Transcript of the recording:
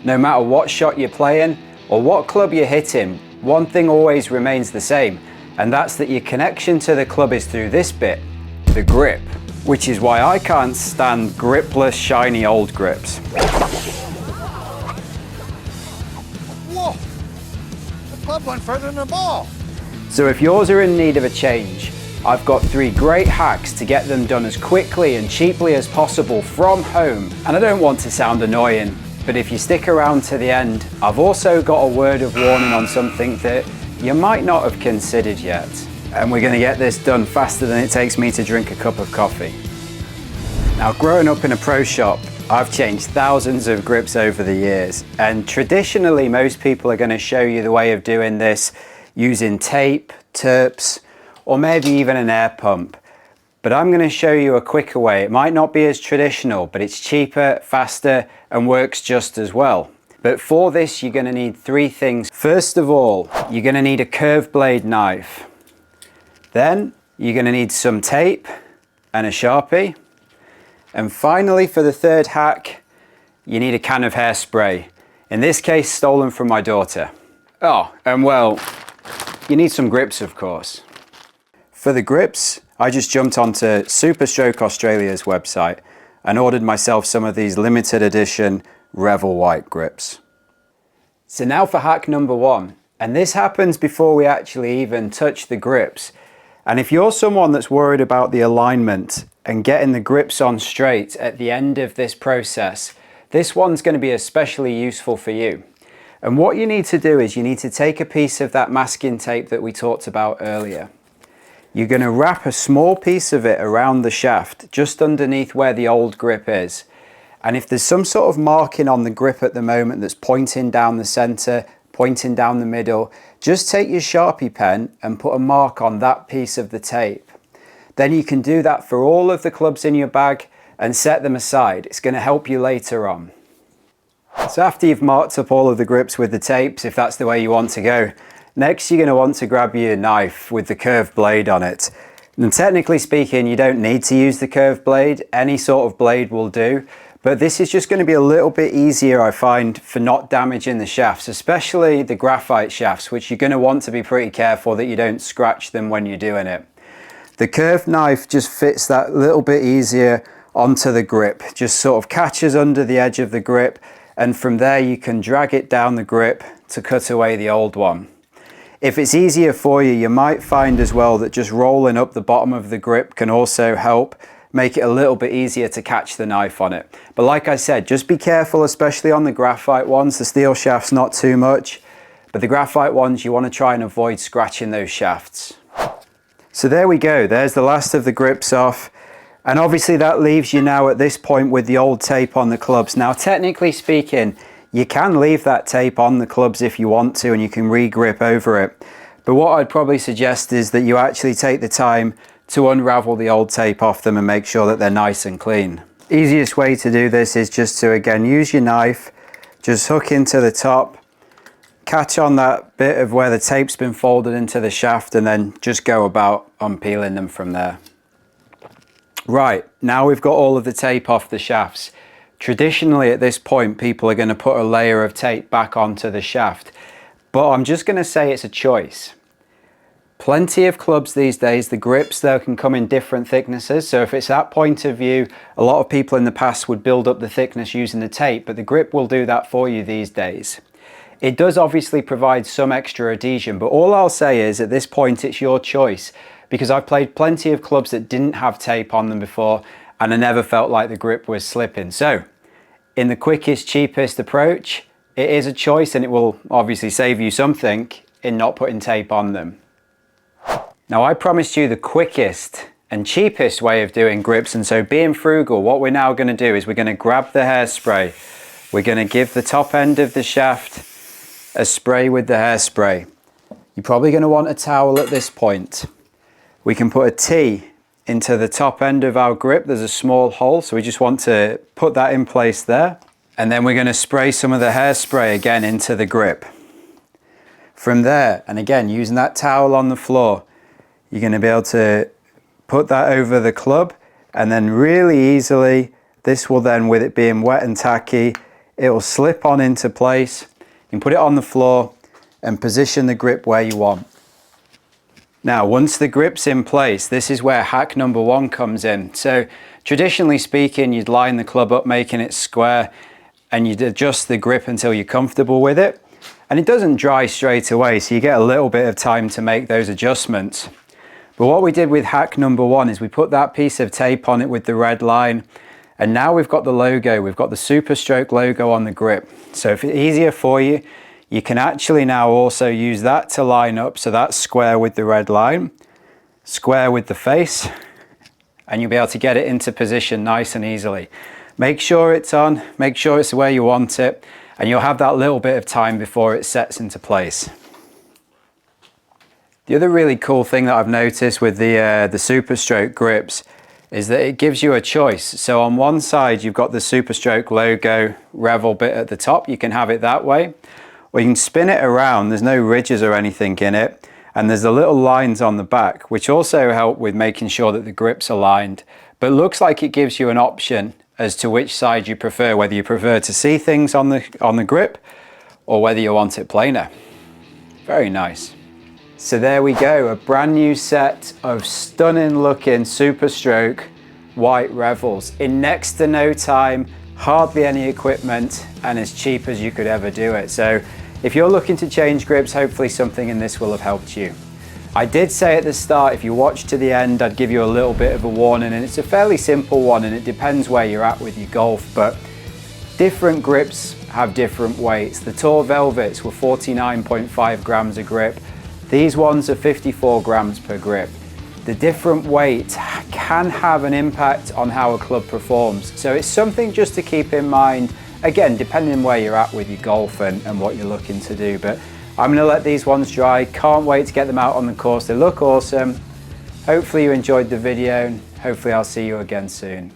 No matter what shot you're playing or what club you're hitting, one thing always remains the same, and that's that your connection to the club is through this bit, the grip. Which is why I can't stand gripless, shiny old grips. Whoa! The club went further than the ball. So if yours are in need of a change, I've got 3 great hacks to get them done as quickly and cheaply as possible from home. And I don't want to sound annoying, but if you stick around to the end, I've also got a word of warning on something that you might not have considered yet. And we're going to get this done faster than it takes me to drink a cup of coffee. Now, growing up in a pro shop, I've changed thousands of grips over the years, and traditionally most people are going to show you the way of doing this using tape, terps, or maybe even an air pump. But I'm going to show you a quicker way. It might not be as traditional, but it's cheaper, faster, and works just as well. But for this, you're going to need 3 things. First of all, you're going to need a curved blade knife. Then you're going to need some tape and a Sharpie. And finally, for the 3rd hack, you need a can of hairspray. In this case, stolen from my daughter. Oh, and well, you need some grips, of course. For the grips, I just jumped onto Superstroke Australia's website and ordered myself some of these limited edition Revel White grips. So now for hack number 1. And this happens before we actually even touch the grips. And if you're someone that's worried about the alignment and getting the grips on straight at the end of this process, this one's going to be especially useful for you. And what you need to do is you need to take a piece of that masking tape that we talked about earlier. You're going to wrap a small piece of it around the shaft, just underneath where the old grip is. And if there's some sort of marking on the grip at the moment that's pointing down the center, pointing down the middle, just take your Sharpie pen and put a mark on that piece of the tape. Then you can do that for all of the clubs in your bag and set them aside. It's going to help you later on. So after you've marked up all of the grips with the tapes, if that's the way you want to go, next you're going to want to grab your knife with the curved blade on it. And technically speaking, you don't need to use the curved blade. Any sort of blade will do. But this is just going to be a little bit easier, I find, for not damaging the shafts, especially the graphite shafts, which you're going to want to be pretty careful that you don't scratch them when you're doing it. The curved knife just fits that little bit easier onto the grip, just sort of catches under the edge of the grip, and from there you can drag it down the grip to cut away the old one. If it's easier for you, you might find as well that just rolling up the bottom of the grip can also help make it a little bit easier to catch the knife on it. But like I said, just be careful, especially on the graphite ones. The steel shaft's not too much, but the graphite ones, you want to try and avoid scratching those shafts. So there we go, there's the last of the grips off. And obviously that leaves you now at this point with the old tape on the clubs. Now, technically speaking, you can leave that tape on the clubs if you want to, and you can re-grip over it. But what I'd probably suggest is that you actually take the time to unravel the old tape off them and make sure that they're nice and clean. Easiest way to do this is just to, again, use your knife, just hook into the top, catch on that bit of where the tape's been folded into the shaft, and then just go about unpeeling them from there. Right, now we've got all of the tape off the shafts. Traditionally at this point, people are going to put a layer of tape back onto the shaft, but I'm just going to say it's a choice. Plenty of clubs these days, the grips though can come in different thicknesses. So if it's that point of view, a lot of people in the past would build up the thickness using the tape, but the grip will do that for you these days. It does obviously provide some extra adhesion, but all I'll say is at this point it's your choice, because I've played plenty of clubs that didn't have tape on them before and I never felt like the grip was slipping. So in the quickest, cheapest approach, it is a choice, and it will obviously save you something in not putting tape on them. Now, I promised you the quickest and cheapest way of doing grips, and so being frugal, what we're now going to do is we're going to grab the hairspray. We're going to give the top end of the shaft a spray with the hairspray. You're probably going to want a towel at this point. We can put a T into the top end of our grip. There's a small hole, so we just want to put that in place there. And then we're going to spray some of the hairspray again into the grip. From there, and again, using that towel on the floor, you're going to be able to put that over the club, and then really easily, this will then, with it being wet and tacky, it will slip on into place. You can put it on the floor and position the grip where you want. Now, once the grip's in place, this is where hack number 1 comes in. So traditionally speaking, you'd line the club up, making it square, and you'd adjust the grip until you're comfortable with it. And it doesn't dry straight away, so you get a little bit of time to make those adjustments. But what we did with hack number 1 is we put that piece of tape on it with the red line, and now we've got the logo, we've got the SuperStroke logo on the grip. So if it's easier for you, you can actually now also use that to line up, so that's square with the red line, square with the face, and you'll be able to get it into position nice and easily. Make sure it's on, make sure it's where you want it, and you'll have that little bit of time before it sets into place. The other really cool thing that I've noticed with the SuperStroke grips is that it gives you a choice. So on one side you've got the SuperStroke logo Revel bit at the top, you can have it that way, or you can spin it around. There's no ridges or anything in it, and there's the little lines on the back which also help with making sure that the grip's aligned, but it looks like it gives you an option as to which side you prefer, whether you prefer to see things on the grip or whether you want it plainer. Very nice. So there we go, a brand new set of stunning looking SuperStroke white Revels in next to no time, hardly any equipment, and as cheap as you could ever do it. So if you're looking to change grips, hopefully something in this will have helped you. I did say at the start, if you watch to the end, I'd give you a little bit of a warning, and it's a fairly simple one, and it depends where you're at with your golf, but different grips have different weights. The Tour Velvets were 49.5 grams a grip. These ones are 54 grams per grip. The different weight can have an impact on how a club performs. So it's something just to keep in mind, again, depending on where you're at with your golf and what you're looking to do. But I'm gonna let these ones dry. Can't wait to get them out on the course. They look awesome. Hopefully you enjoyed the video, and hopefully I'll see you again soon.